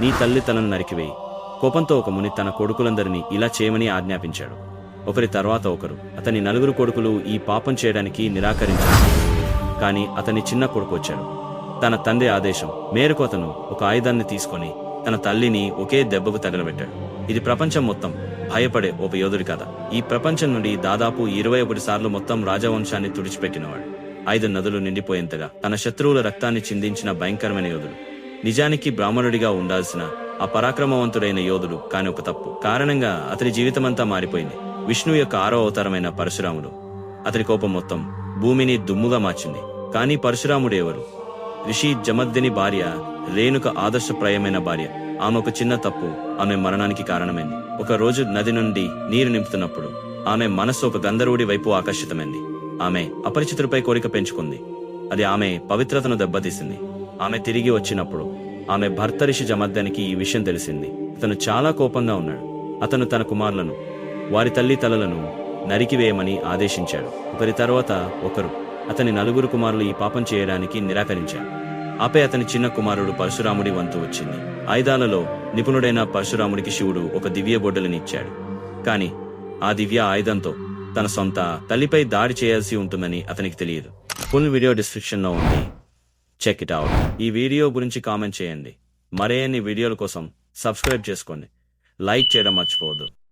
నీ తల్లి తలను నరికివేయి. కోపంతో ఒక ముని తన కొడుకులందరినీ ఇలా చేయమని ఆజ్ఞాపించాడు. ఒకరి తర్వాత ఒకరు అతని 4 కొడుకులు ఈ పాపం చేయడానికి నిరాకరించారు. కాని అతని చిన్న కొడుకు వచ్చాడు. తన తండ్రి ఆదేశం మేరకు అతను ఒక ఆయుధాన్ని తీసుకొని తన తల్లిని ఒకే దెబ్బకు తగలబెట్టాడు. ఇది ప్రపంచం మొత్తం భయపడే ఒక యోధుడి కథ. ఈ ప్రపంచం నుండి దాదాపు 21 సార్లు మొత్తం రాజవంశాన్ని తుడిచిపెట్టినవాడు. 5 నదులు నిండిపోయేంతగా తన శత్రువుల రక్తాన్ని చిందించిన భయంకరమైన యోధుడు. నిజానికి బ్రాహ్మణుడిగా ఉండాల్సిన ఆ పరాక్రమవంతుడైన యోధుడు కాని ఒక తప్పు కారణంగా అతని జీవితమంతా మారిపోయింది. విష్ణు యొక్క 6వ అవతారమైన పరశురాముడు. అతని కోపం మొత్తం భూమిని దుమ్ముగా మార్చింది. కానీ పరశురాముడెవరు? ఋషి జమద్దని భార్య రేణుక ఆదర్శప్రాయమైన భార్య. ఆమె ఒక చిన్న తప్పు ఆమె మరణానికి కారణమైంది. ఒక రోజు నది నుండి నీరు నింపుతున్నప్పుడు ఆమె మనస్సు ఒక గంధర్వుడి వైపు ఆకర్షితమైంది. ఆమె అపరిచితుడిపై కోరిక పెంచుకుంది. అది ఆమె పవిత్రతను దెబ్బతీసింది. ఆమె తిరిగి వచ్చినప్పుడు ఆమె భర్త ఋషి జమద్దానికి ఈ విషయం తెలిసింది. అతను చాలా కోపంగా ఉన్నాడు. అతను తన కుమారులను వారి తల్లి తలలను నరికివేయమని ఆదేశించాడు. ఒకరి తర్వాత ఒకరు అతని 4 కుమారులు ఈ పాపం చేయడానికి నిరాకరించారు. ఆపై అతని చిన్న కుమారుడు పరశురాముడి వంతు వచ్చింది. ఆయుధాలలో నిపుణుడైన పరశురాముడికి శివుడు ఒక దివ్య బొడ్డలిని ఇచ్చాడు. కాని ఆ దివ్య ఆయుధంతో తన సొంత తల్లిపై దాడి చేయాల్సి ఉంటుందని అతనికి తెలియదు. ఫుల్ వీడియో డిస్క్రిప్షన్ లో ఉంది, చెక్ ఇట్ అవుట్. ఈ వీడియో గురించి కామెంట్ చేయండి. మరిన్ని వీడియోల కోసం సబ్స్క్రైబ్ చేసుకోండి. లైక్ చేయడం మర్చిపోవద్దు.